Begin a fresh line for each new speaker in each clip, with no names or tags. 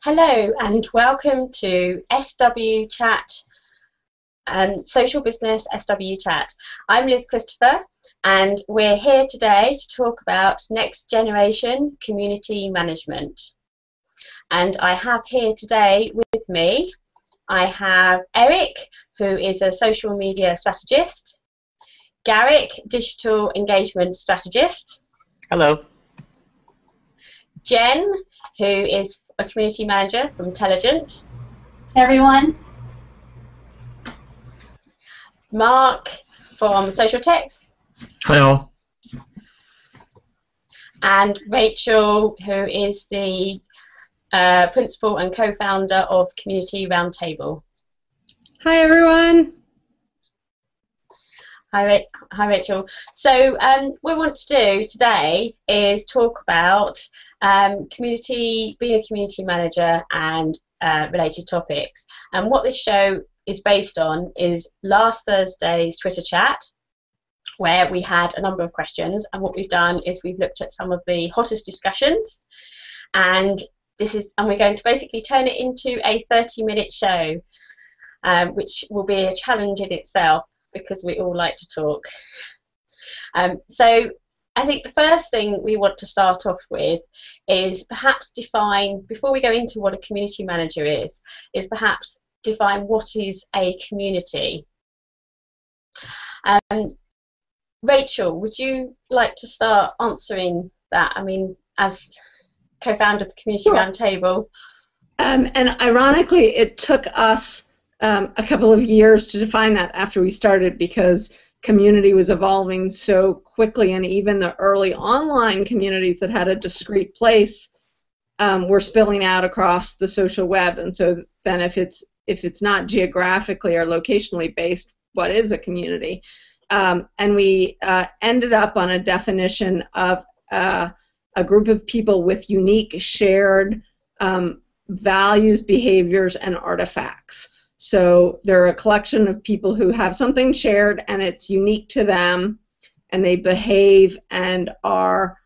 Hello and welcome to SW Chat, Social Business SW Chat. I'm Liz Christopher and we're here today to talk about next generation community management. And I have here today with me, I have Eric, who is a social media strategist, Garick, digital engagement strategist.
Hello.
Jenn, who is a community manager from Intelligent.
Hey everyone.
Mark from Social Text.
Hi all.
And Rachel, who is the principal and co-founder of Community Roundtable.
Hi everyone.
Hi Rachel. So what we want to do today is talk about being a community manager and related topics. And what this show is based on is last Thursday's Twitter chat, where we had a number of questions. And what we've done is we've looked at some of the hottest discussions, and we're going to basically turn it into a 30-minute show, which will be a challenge in itself because we all like to talk. So I think the first thing we want to start off with is perhaps define, before we go into what a community manager is perhaps define what is a community. Rachel, would you like to start answering that? I mean, as co-founder of the Community Roundtable.
And ironically, it took us a couple of years to define that after we started, because community was evolving so quickly, and even the early online communities that had a discrete place were spilling out across the social web. And so then if it's not geographically or locationally based, what is a community? And we ended up on a definition of a group of people with unique shared values, behaviors, and artifacts. So they're a collection of people who have something shared and it's unique to them, and they behave and are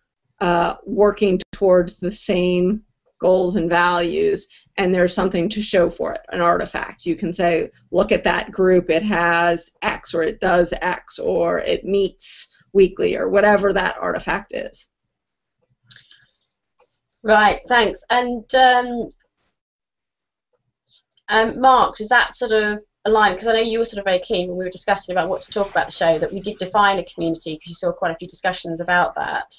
working towards the same goals and values, and there's something to show for it, an artifact. You can say, look at that group, it has X, or it does X, or it meets weekly, or whatever that artifact is.
Right, thanks. And Mark, does that sort of align? Because I know you were sort of very keen when we were discussing about what to talk about the show, that we did define a community, because you saw quite a few discussions about that.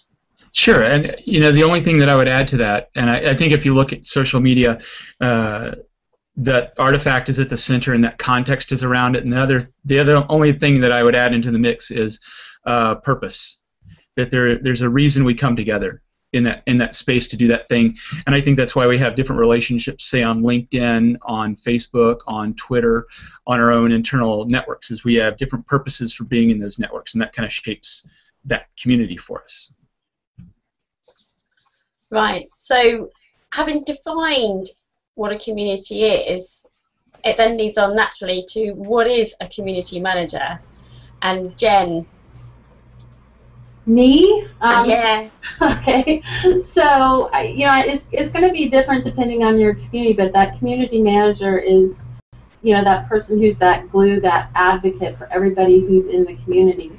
Sure, and the only thing that I would add to that, and I think if you look at social media, that artifact is at the center and that context is around it, and the other only thing that I would add into the mix is purpose. That there's a reason we come together in that space to do that thing, and I think that's why we have different relationships, say on LinkedIn, on Facebook, on Twitter, on our own internal networks, is we have different purposes for being in those networks, and that kind of shapes that community for us.
Right, so having defined what a community is, it then leads on naturally to what is a community manager. And Jenn.
Me?
Yes.
Okay. So, it's going to be different depending on your community, but that community manager is, that person who's that glue, that advocate for everybody who's in the community.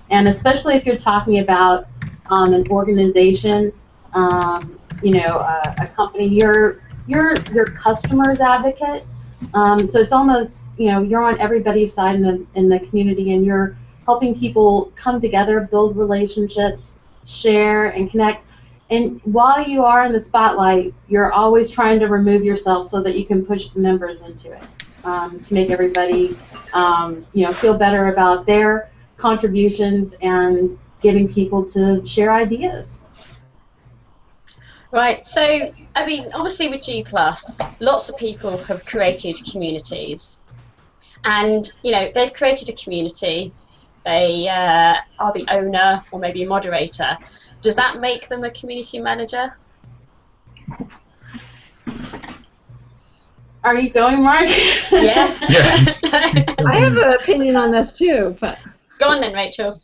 And especially if you're talking about an organization, a company, you're your customer's advocate. So it's almost, you're on everybody's side in the community, and you're helping people come together, build relationships, share, and connect. And while you are in the spotlight, you're always trying to remove yourself so that you can push the members into it, to make everybody, feel better about their contributions and getting people to share ideas.
Right, so, I mean, obviously with G+, lots of people have created communities. And, they've created a community. They are the owner or maybe a moderator. Does that make them a community manager?
Are you going, Mark?
Yeah.
I have an opinion on this too, but
go on then, Rachel.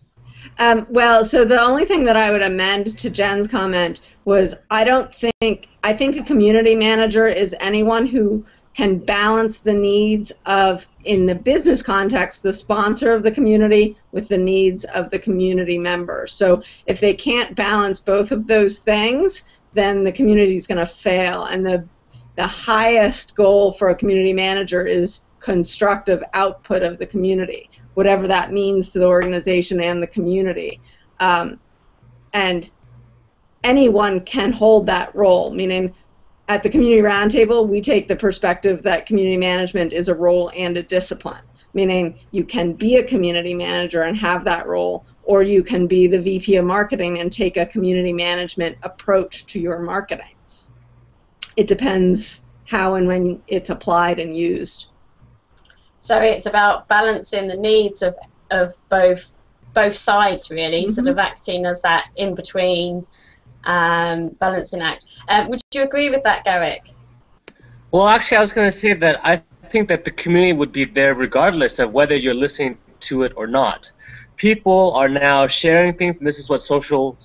Well, so the only thing that I would amend to Jen's comment was I think a community manager is anyone who can balance the needs of, in the business context, the sponsor of the community with the needs of the community members. So if they can't balance both of those things, then the community is going to fail. And the highest goal for a community manager is constructive output of the community, whatever that means to the organization and the community. And anyone can hold that role, meaning at the Community Roundtable, we take the perspective that community management is a role and a discipline, meaning you can be a community manager and have that role, or you can be the VP of marketing and take a community management approach to your marketing. It depends how and when it's applied and used.
So it's about balancing the needs of both sides, really, sort of acting as that in-between balancing act. Would you agree with that, Garick?
Well, actually, I was going to say that I think that the community would be there regardless of whether you're listening to it or not. People are now sharing things, and this is what social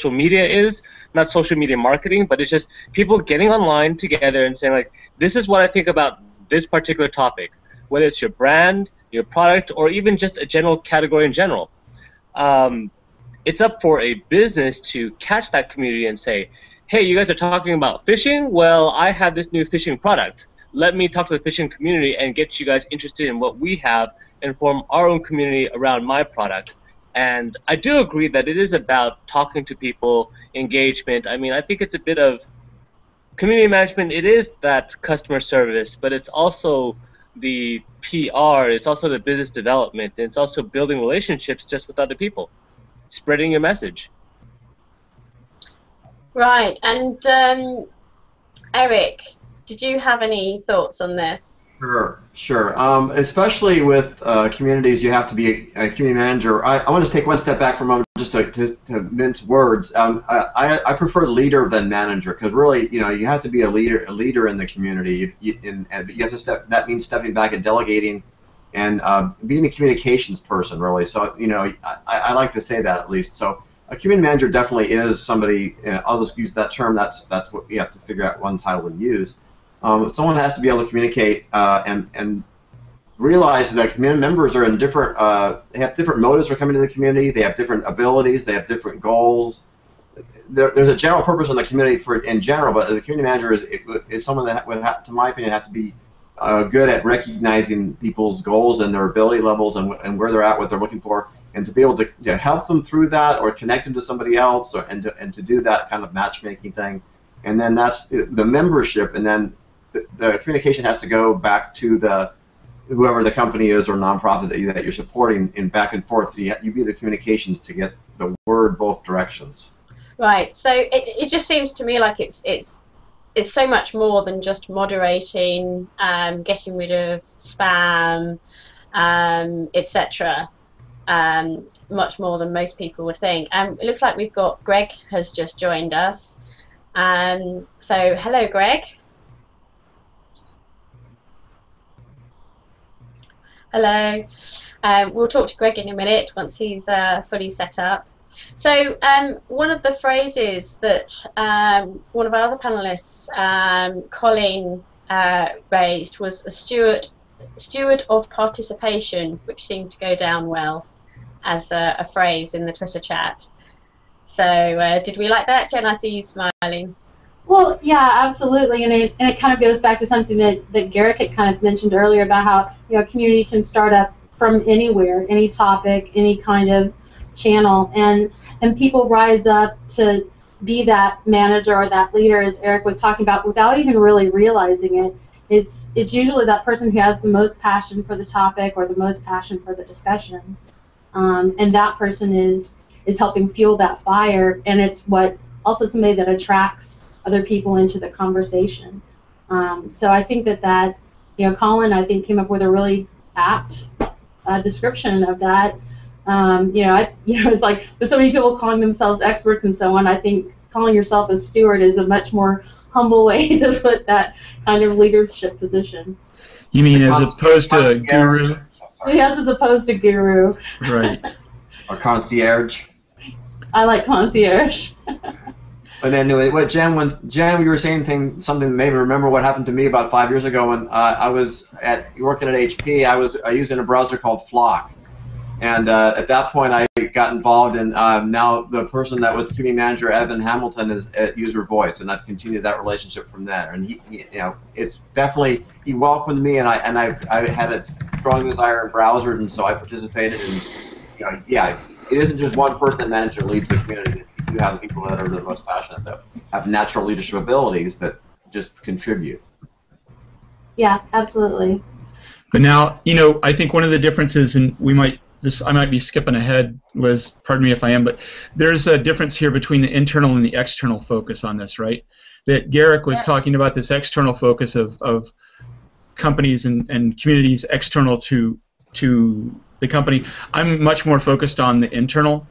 media is. Not social media marketing, but it's just people getting online together and saying, like, this is what I think about this particular topic, whether it's your brand, your product, or even just a general category in general. It's up for a business to catch that community and say, hey, you guys are talking about fishing? Well, I have this new fishing product. Let me talk to the fishing community and get you guys interested in what we have and form our own community around my product. And I do agree that it is about talking to people, engagement. I mean, I think it's a bit of community management. It is that customer service, but it's also the PR, it's also the business development, and it's also building relationships just with other people, spreading your message.
Right, and Eric, did you have any thoughts on this?
Sure. Especially with communities, you have to be a community manager. I want to take one step back for a moment, just to mince words. I prefer leader than manager, because really, you have to be a leader in the community. And you have to that means stepping back and delegating, and being a communications person, really. So I like to say that, at least. So a community manager definitely is somebody. I'll just use that term. That's what you have to figure out one title to use. Someone has to be able to communicate and realize that community members are in different. They have different motives for coming to the community. They have different abilities. They have different goals. There's a general purpose in the community in general, but the community manager is someone that would, to my opinion, have to be good at recognizing people's goals and their ability levels and where they're at, what they're looking for, and to be able to help them through that, or connect them to somebody else, and to do that kind of matchmaking thing. And then that's the membership, and then the communication has to go back to whoever the company is or nonprofit that you're supporting, and back and forth. You be the communications to get the word both directions. Right.
So it just seems to me like it's so much more than just moderating, getting rid of spam, etc. Much more than most people would think. It looks like we've got Greg has just joined us. So hello, Greg. Hello. We'll talk to Greg in a minute once he's fully set up. So one of the phrases that one of our other panelists, Colin, raised was a steward of participation, which seemed to go down well as a phrase in the Twitter chat. So did we like that, Jen? I see you smiling.
Well, yeah, absolutely, and it kind of goes back to something that Garick had kind of mentioned earlier about how a community can start up from anywhere, any topic, any kind of channel, and people rise up to be that manager or that leader, as Eric was talking about, without even really realizing it. It's usually that person who has the most passion for the topic or the most passion for the discussion, and that person is helping fuel that fire, and it's also somebody that attracts other people into the conversation. So I think that Colin, I think, came up with a really apt description of that. It's like there's so many people calling themselves experts and so on. I think calling yourself a steward is a much more humble way to put that kind of leadership position.
You mean as opposed to guru?
Yes, as opposed to guru.
Right.
Or concierge.
I like concierge.
And then what Jen, you were saying something that made me remember what happened to me about 5 years ago when I was working at HP. I was using a browser called Flock, and at that point I got involved in now the person that was community manager, Evan Hamilton, is at User Voice, and I've continued that relationship from there. And he it's definitely, he welcomed me, and I had a strong desire in browsers, and so I participated. And yeah, it isn't just one person that manages or leads the community. You have the people that are the most passionate, that have natural leadership abilities that just contribute.
Yeah, absolutely.
But now, I think one of the differences, and I might be skipping ahead, Liz, pardon me if I am, but there's a difference here between the internal and the external focus on this, right? That Garick was talking about this external focus of companies and communities external to the company. I'm much more focused on the internal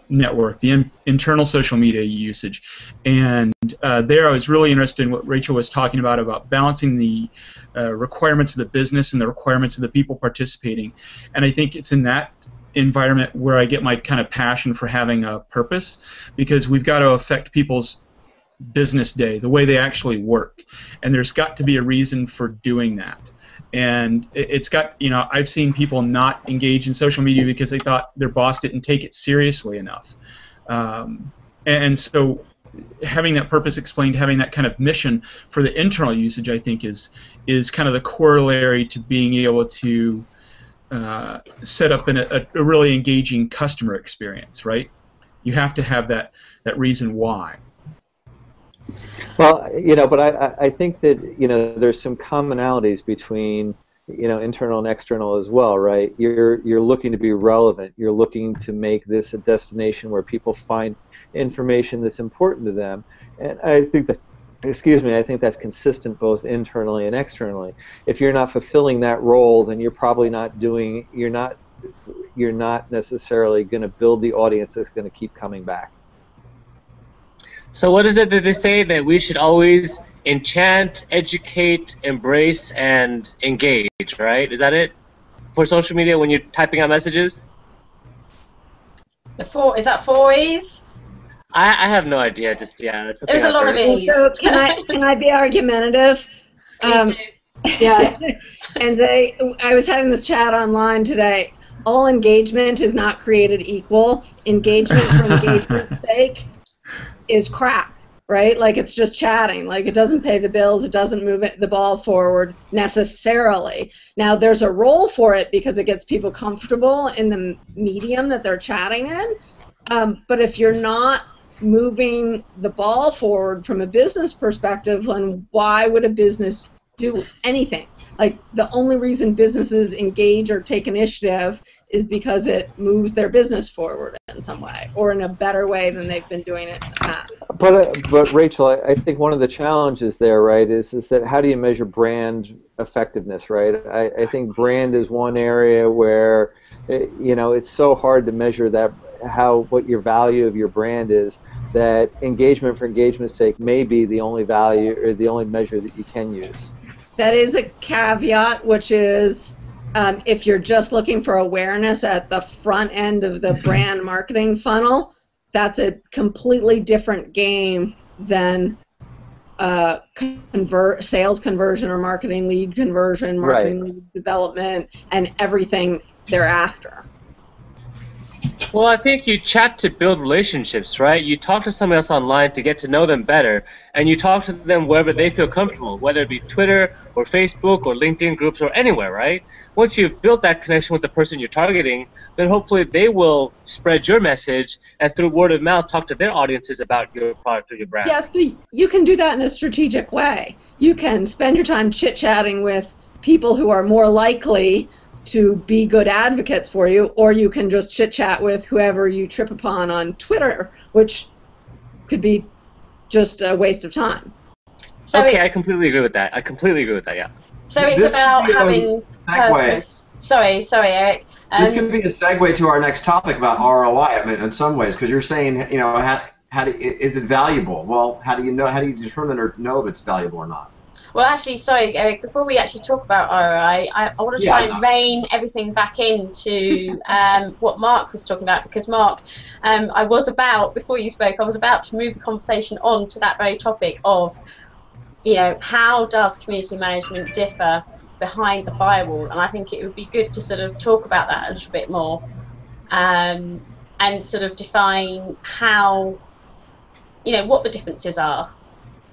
network, the internal social media usage. And there I was really interested in what Rachel was talking about balancing the requirements of the business and the requirements of the people participating. And I think it's in that environment where I get my kind of passion for having a purpose, because we've got to affect people's business day, the way they actually work. And there's got to be a reason for doing that. And it's got, I've seen people not engage in social media because they thought their boss didn't take it seriously enough. And so having that purpose explained, having that kind of mission for the internal usage, I think is kind of the corollary to being able to set up a really engaging customer experience, right? You have to have that reason why.
Well, but I think that, there's some commonalities between, internal and external as well, right? You're looking to be relevant. You're looking to make this a destination where people find information that's important to them. And I think that, I think that's consistent both internally and externally. If you're not fulfilling that role, then you're probably not doing, you're not necessarily going to build the audience that's going to keep coming back.
So what is it that they say that we should always enchant, educate, embrace, and engage, right? Is that it for social media when you're typing out messages?
Is that 4 E's?
I have no idea. Just that's
there's a lot of E's.
So can I be argumentative?
Yes.
And I was having this chat online today. All engagement is not created equal. Engagement for engagement's sake is crap, right? Like, it's just chatting. Like, it doesn't pay the bills. It doesn't move the ball forward necessarily. Now, there's a role for it because it gets people comfortable in the medium that they're chatting in. But if you're not moving the ball forward from a business perspective, then why would a business do anything? Like, the only reason businesses engage or take initiative is because it moves their business forward in some way, or in a better way than they've been doing it in the past.
But Rachel, I think one of the challenges there, right, is that how do you measure brand effectiveness, right? I think brand is one area where, it's so hard to measure that, what your value of your brand is, that engagement for engagement's sake may be the only value or the only measure that you can use.
That is a caveat, which is if you're just looking for awareness at the front end of the brand marketing funnel, that's a completely different game than sales conversion or marketing lead conversion, marketing lead development, and everything thereafter.
Well, I think you chat to build relationships, right? You talk to somebody else online to get to know them better, and you talk to them wherever they feel comfortable, whether it be Twitter or Facebook or LinkedIn groups or anywhere, right? Once you've built that connection with the person you're targeting, then hopefully they will spread your message and through word of mouth talk to their audiences about your product or your brand.
Yes, but you can do that in a strategic way. You can spend your time chit-chatting with people who are more likely to be good advocates for you, or you can just chit-chat with whoever you trip upon on Twitter, which could be just a waste of time.
So
okay, I completely agree with that. Yeah.
So it's about having purpose. Sorry, Eric.
This could be a segue to our next topic about ROI. I mean, in some ways, because you're saying, is it valuable? Well, how do you determine or know if it's valuable or not?
Well, actually, sorry, Garick, before we actually talk about ROI, I want to try and rein everything back into what Mark was talking about, because Mark, before you spoke, I was about to move the conversation on to that very topic of, how does community management differ behind the firewall? And I think it would be good to sort of talk about that a little bit more, and sort of define how, what the differences are.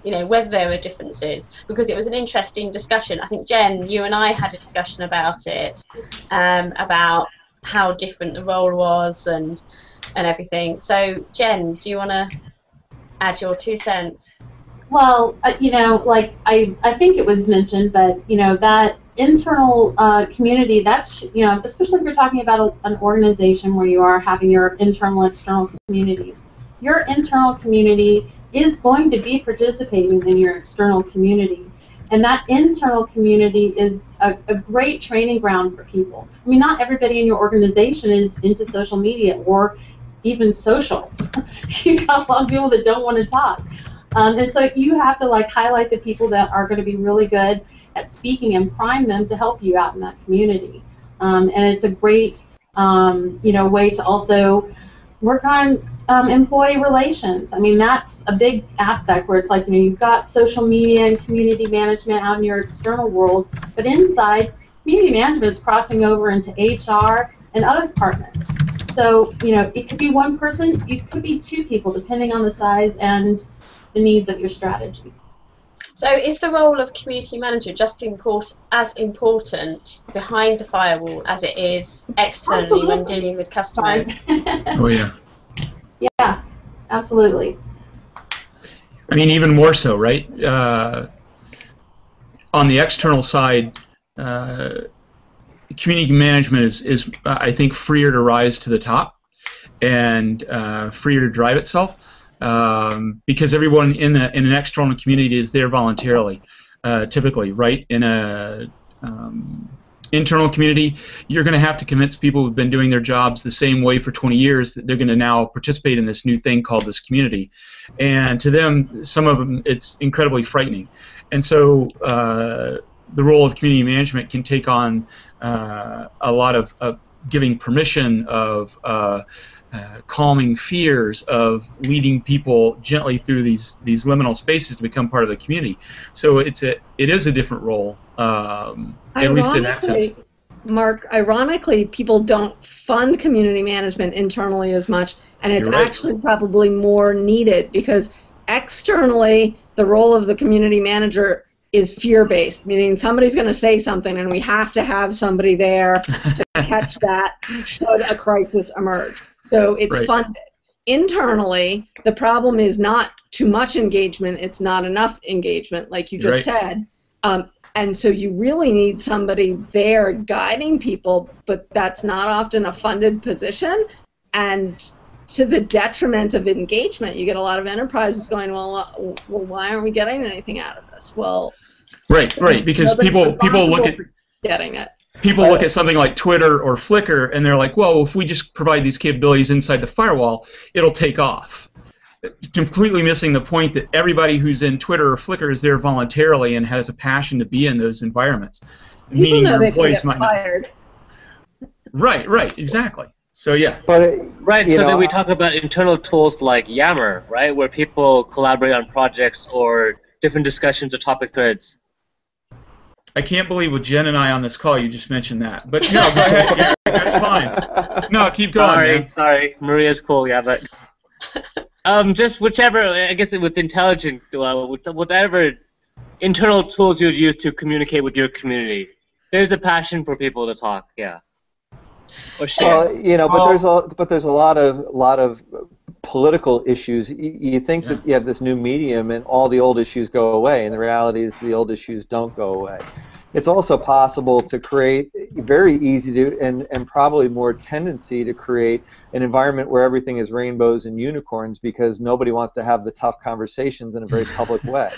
Whether there are differences, because it was an interesting discussion. I think, Jen, you and I had a discussion about it, about how different the role was and everything. So, Jen, do you want to add your 2 cents?
Well, I think it was mentioned, but, that internal community, that's, especially if you're talking about an organization where you are having your internal, external communities. Your internal community is going to be participating in your external community. And that internal community is a great training ground for people. I mean, not everybody in your organization is into social media or even social. You got a lot of people that don't want to talk. And so you have to highlight the people that are going to be really good at speaking and prime them to help you out in that community. And it's a great way to also work on employee relations. I mean, that's a big aspect where it's you've got social media and community management out in your external world, but inside, community management is crossing over into HR and other departments. So, it could be one person, it could be 2 people, depending on the size and the needs of your strategy.
So is the role of community manager just as important behind the firewall as it is externally when dealing with customers?
Oh, yeah.
Yeah, absolutely.
I mean, even more so, right? On the external side, community management is I think, freer to rise to the top and freer to drive itself, because everyone in an external community is there voluntarily, typically, right? In a internal community, you're going to have to convince people who've been doing their jobs the same way for 20 years that they're going to now participate in this new thing called this community. And to them, some of them, it's incredibly frightening. And so the role of community management can take on a lot of giving permission, of calming fears, of leading people gently through these liminal spaces to become part of the community. So it is a different role. At least in that sense.
Mark, ironically, people don't fund community management internally as much, and it's actually probably more needed, because externally, the role of the community manager is fear-based, meaning somebody's going to say something, and we have to have somebody there to catch that should a crisis emerge. So it's funded. Internally, the problem is not too much engagement, it's not enough engagement, like you just said. And so you really need somebody there guiding people, but that's not often a funded position. And to the detriment of engagement, you get a lot of enterprises going, well, why aren't we getting anything out of this? Well,
right, because people look at
getting it.
People look at something like Twitter or Flickr, and they're like, well, if we just provide these capabilities inside the firewall, it'll take off. Completely missing the point that everybody who's in Twitter or Flickr is there voluntarily and has a passion to be in those environments.
People know they can get fired.
Right, exactly. So yeah.
So then we talk about internal tools like Yammer, right, where people collaborate on projects or different discussions or topic threads.
I can't believe with Jen and I on this call you just mentioned that. But no, that's fine. No, keep going.
Sorry. Maria's cool, yeah, but just whichever, I guess with intelligent, whatever internal tools you would use to communicate with your community. There's a passion for people to talk, yeah. Or share.
Well, but there's a lot of political issues. You think that you have this new medium and all the old issues go away, and the reality is the old issues don't go away. It's also possible to create, very easy to, and probably more tendency to create an environment where everything is rainbows and unicorns because nobody wants to have the tough conversations in a very public way.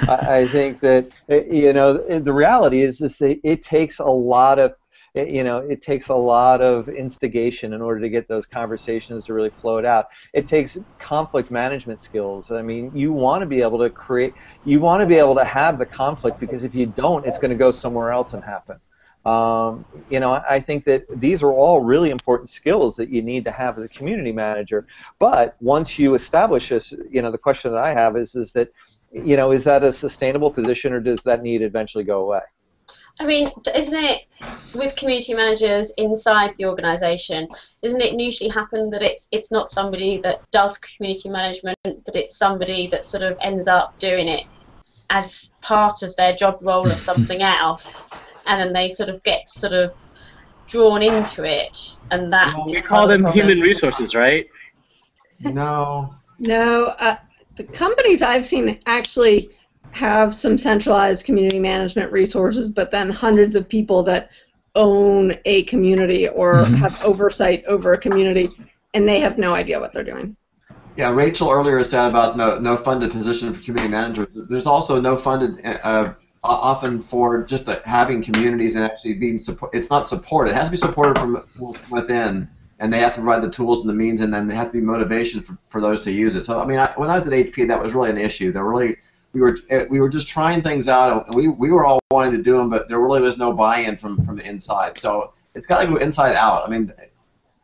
I think that, the reality is that it takes a lot of it takes a lot of instigation in order to get those conversations to really float out. It takes conflict management skills. I mean, you want to be able to have the conflict, because if you don't, it's going to go somewhere else and happen. I think that these are all really important skills that you need to have as a community manager. But once you establish this, the question that I have is that, is that a sustainable position, or does that need to eventually go away?
I mean, isn't it, with community managers inside the organisation, isn't it usually happen that it's not somebody that does community management, that it's somebody that sort of ends up doing it as part of their job role of something else, and then they sort of get drawn into it, and that
we call them human resources, right?
No.
No, the companies I've seen actually have some centralized community management resources, but then hundreds of people that own a community or have oversight over a community, and they have no idea what they're doing.
Yeah, Rachel earlier said about no funded position for community managers. There's also no funded often for just having communities and actually being support. It's not support. It has to be supported from within, and they have to provide the tools and the means, and then they have to be motivation for those to use it. So I mean, when I was at HP, that was really an issue. We were just trying things out, and we were all wanting to do them, but there really was no buy-in from the inside. So it's got to go inside out. I mean,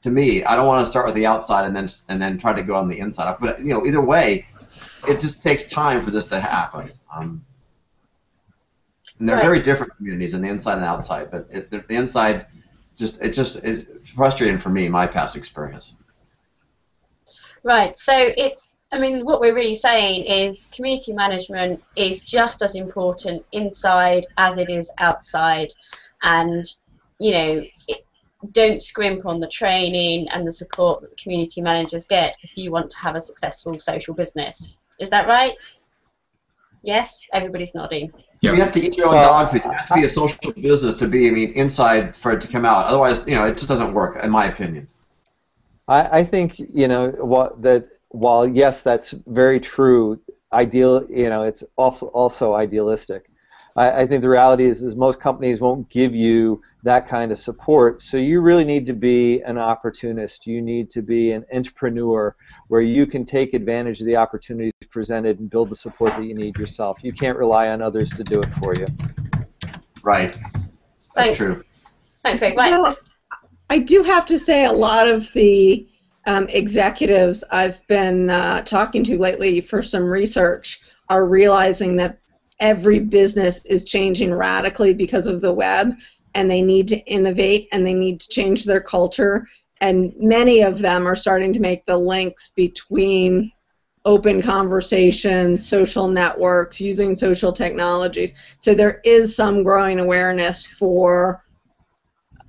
to me, I don't want to start with the outside and then try to go on the inside. But either way, it just takes time for this to happen. And they're very different communities in the inside and outside, but the inside, it's frustrating for me, my past experience.
Right, so what we're really saying is community management is just as important inside as it is outside, and don't scrimp on the training and the support that community managers get if you want to have a successful social business. Is that right? Yes? Everybody's nodding.
Yeah.
You have to eat your own dog food. You have to be a social business to be, inside for it to come out. Otherwise, it just doesn't work, in my opinion.
I think, while yes, that's very true, it's also idealistic. I think the reality is most companies won't give you that kind of support, so you really need to be an opportunist. You need to be an entrepreneur where you can take advantage of the opportunities presented and build the support that you need yourself. You can't rely on others to do it for you.
Right. That's true.
Thanks, Greg. Right.
I do have to say a lot of the executives I've been talking to lately for some research are realizing that every business is changing radically because of the web, and they need to innovate and they need to change their culture, and many of them are starting to make the links between open conversations, social networks, using social technologies. So there is some growing awareness for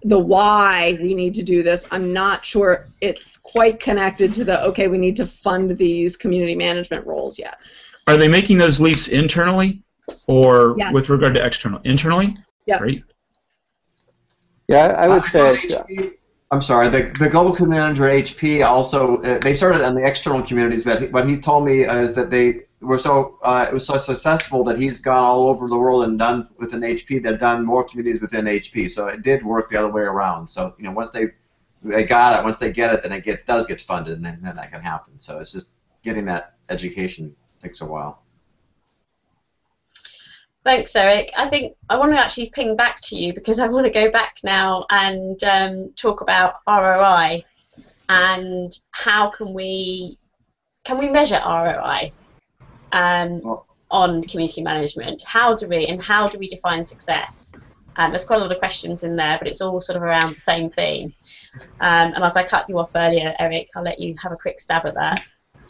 the why we need to do this. I'm not sure it's quite connected to the, okay, we need to fund these community management roles yet.
Are they making those leaps internally, or
Yes.
with regard to external? Internally?
Yeah.
Great.
Yeah, I would say.
I'm sorry. The global community manager at HP also they started on the external communities, but what he told me is that they were it was so successful that he's gone all over the world and done within HP. They've done more communities within HP, so it did work the other way around. So once they got it, once they get it, then it does get funded, and then that can happen. So it's just getting that education takes a while.
Thanks, Eric. I think I want to actually ping back to you because I want to go back now and talk about ROI and how can we measure ROI on community management? How do we define success? There's quite a lot of questions in there, but it's all sort of around the same theme. And as I cut you off earlier, Eric, I'll let you have a quick stab at that.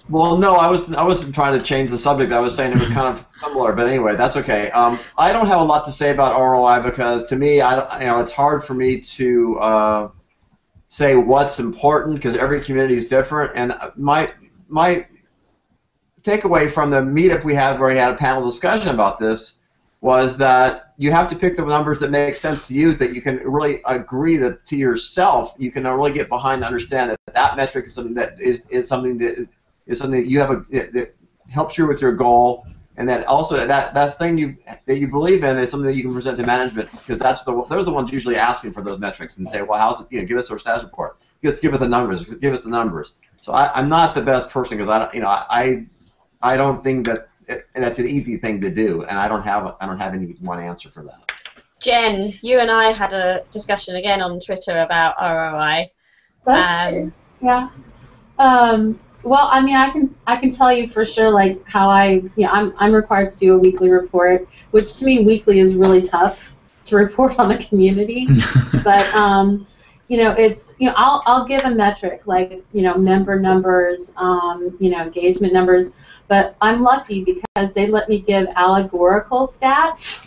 Well, no, I wasn't trying to change the subject. I was saying it was kind of similar, but anyway, that's okay. I don't have a lot to say about ROI because to me, it's hard for me to say what's important because every community is different. And my takeaway from the meetup we had, where we had a panel discussion about this, was that you have to pick the numbers that make sense to you, that you can really agree that to yourself, you can really get behind and understand that metric is something that is something that you have that helps you with your goal, and that also that thing that you believe in is something that you can present to management, because they're the ones usually asking for those metrics and say, well, how's it, give us our status report, just give us the numbers, give us the numbers. So I'm not the best person, because I don't think that that's an easy thing to do, and I don't have any one answer for that.
Jen, you and I had a discussion again on Twitter about ROI.
That's true. Yeah. Well, I mean, I can tell you for sure, like how I'm required to do a weekly report, which to me weekly is really tough to report on a community. But it's I'll give a metric like member numbers, engagement numbers. But I'm lucky because they let me give allegorical stats,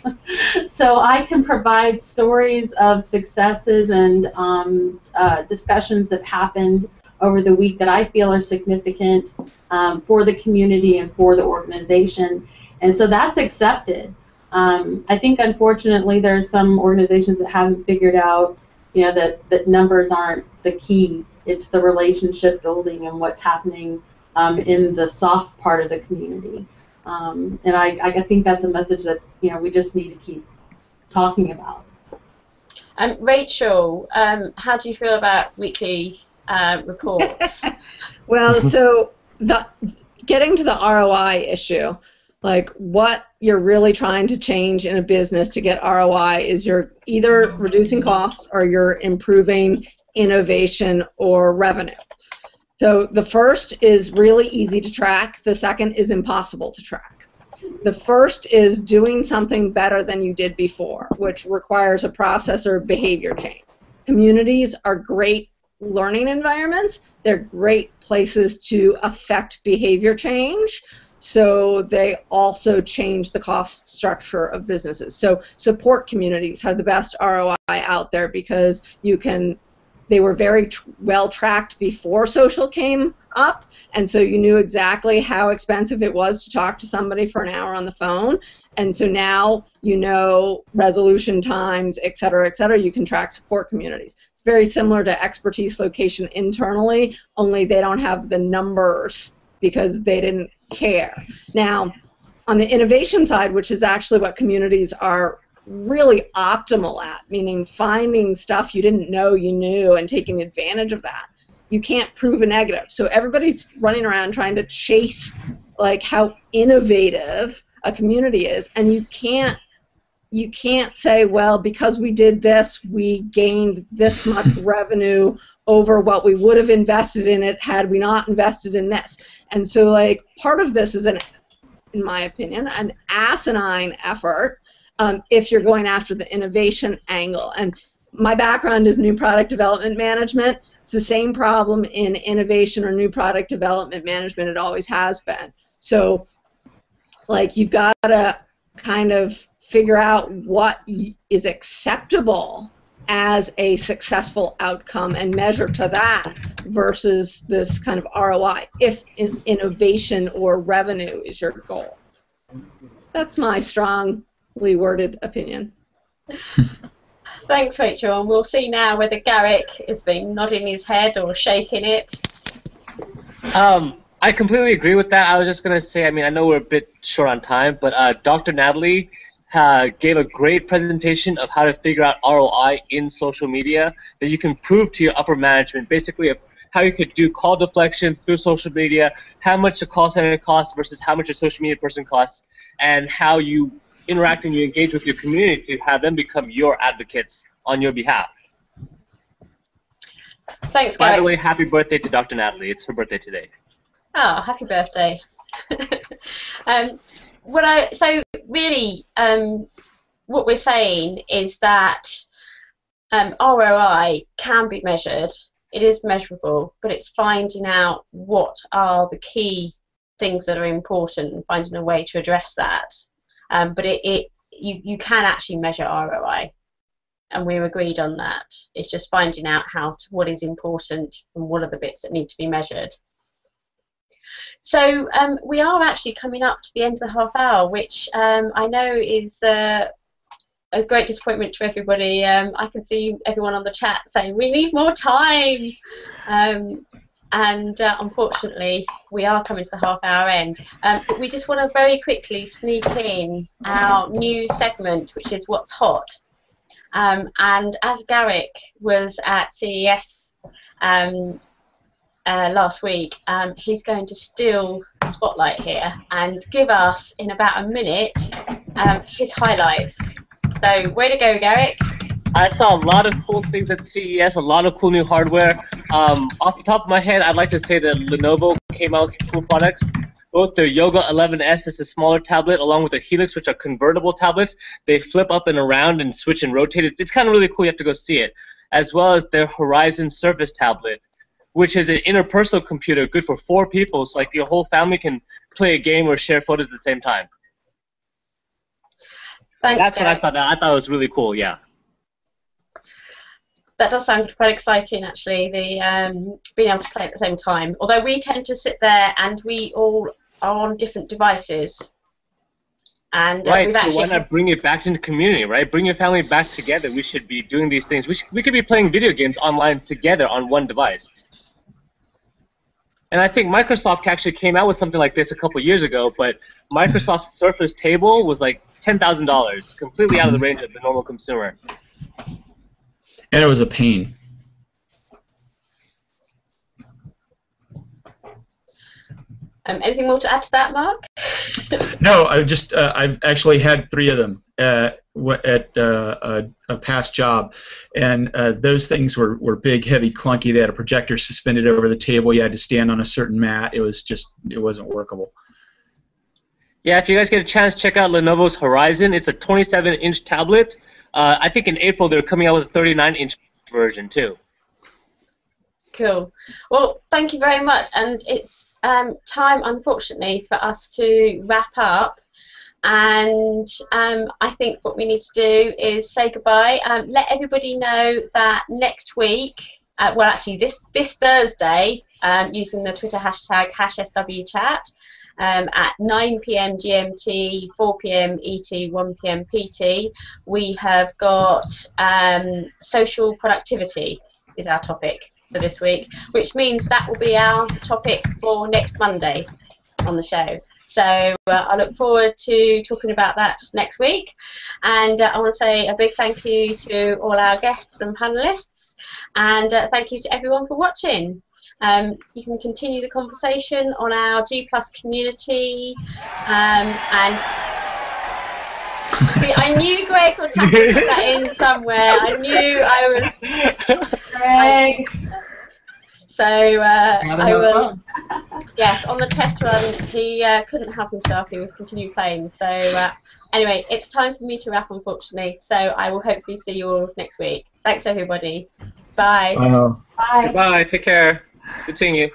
so I can provide stories of successes and discussions that happened over the week that I feel are significant for the community and for the organization, and so that's accepted. I think unfortunately there's some organizations that haven't figured out that numbers aren't the key. It's the relationship building and what's happening in the soft part of the community, and I think that's a message that we just need to keep talking about.
Rachel, how do you feel about weekly reports?
Well, so getting to the ROI issue, like what you're really trying to change in a business to get ROI is you're either reducing costs or you're improving innovation or revenue. So the first is really easy to track. The second is impossible to track. The first is doing something better than you did before, which requires a process or behavior change. Communities are great learning environments. They're great places to affect behavior change. So they also change the cost structure of businesses. So support communities have the best ROI out there because they were very well tracked before social came up, and so you knew exactly how expensive it was to talk to somebody for an hour on the phone, and so now resolution times, et cetera, you can track support communities. It's very similar to expertise location internally, only they don't have the numbers because they didn't care. Now, on the innovation side, which is actually what communities are really optimal at, meaning finding stuff you didn't know you knew and taking advantage of that, you can't prove a negative. So everybody's running around trying to chase like how innovative a community is, and you can't say, well, because we did this, we gained this much revenue over what we would have invested in it had we not invested in this. And so like part of this is in my opinion, an asinine effort if you're going after the innovation angle. And my background is new product development management. It's the same problem in innovation or new product development management. It always has been. So like you've got to kind of figure out what is acceptable as a successful outcome and measure to that versus this kind of ROI if innovation or revenue is your goal. That's my strongly worded opinion.
Thanks, Rachel. And we'll see now whether Garick has been nodding his head or shaking it.
I completely agree with that. I was just going to say, I mean, I know we're a bit short on time, but Dr. Natalie gave a great presentation of how to figure out ROI in social media that you can prove to your upper management, basically of how you could do call deflection through social media, how much a call center costs versus how much a social media person costs, and how you interact and you engage with your community to have them become your advocates on your behalf.
Thanks, guys.
By the way, happy birthday to Dr. Natalie. It's her birthday today.
Oh, happy birthday. So really, what we're saying is that ROI can be measured. It is measurable, but it's finding out what are the key things that are important and finding a way to address that. But you can actually measure ROI, and we're agreed on that. It's just finding out what is important and what are the bits that need to be measured. So we are actually coming up to the end of the half hour, which I know is a great disappointment to everybody. I can see everyone on the chat saying we need more time. and unfortunately we are coming to the half-hour end. But we just want to very quickly sneak in our new segment, which is What's Hot. And as Garick was at CES last week, he's going to steal the spotlight here and give us, in about a minute, his highlights. So, way to go, Garick.
I saw a lot of cool things at CES, a lot of cool new hardware. Off the top of my head, I'd like to say that Lenovo came out with some cool products. Both their Yoga 11S is a smaller tablet, along with the Helix, which are convertible tablets. They flip up and around and switch and rotate. It's kind of really cool. You have to go see it. As well as their Horizon Surface tablet, which is an interpersonal computer good for 4 people, so like your whole family can play a game or share photos at the same time.
Thanks,
That's when I saw that. I thought it was really cool, yeah.
That does sound quite exciting, actually, the being able to play at the same time. Although we tend to sit there and we all are on different devices. And
right, so why not bring it back into community, right? Bring your family back together. We should be doing these things. We could be playing video games online together on one device. And I think Microsoft actually came out with something like this a couple years ago, but Microsoft's Surface Table was like $10,000, completely out of the range of the normal consumer.
And it was a pain.
Anything more to add to that, Mark?
No, I've actually had 3 of them at a past job, and those things were big, heavy, clunky. They had a projector suspended over the table. You had to stand on a certain mat. It wasn't workable.
Yeah, if you guys get a chance, check out Lenovo's Horizon. It's a 27-inch tablet. I think in April they're coming out with a 39-inch version too.
Cool. Well, thank you very much. And it's time, unfortunately, for us to wrap up. And I think what we need to do is say goodbye. Let everybody know that next week, well, actually this Thursday, using the Twitter hashtag #SWChat, at 9 p.m. GMT, 4 p.m. ET, 1 p.m. PT, we have got social productivity is our topic for this week, which means that will be our topic for next Monday on the show. So I look forward to talking about that next week. And I want to say a big thank you to all our guests and panelists, and thank you to everyone for watching. You can continue the conversation on our G+ community, and I knew Greg would have to put that in somewhere. I knew I was Greg. So I will. Yes, on the test run, he couldn't help himself. He was continuing playing. So anyway, it's time for me to wrap, unfortunately. So I will hopefully see you all next week. Thanks, everybody. Bye.
Bye. Goodbye. Take care. Good seeing you.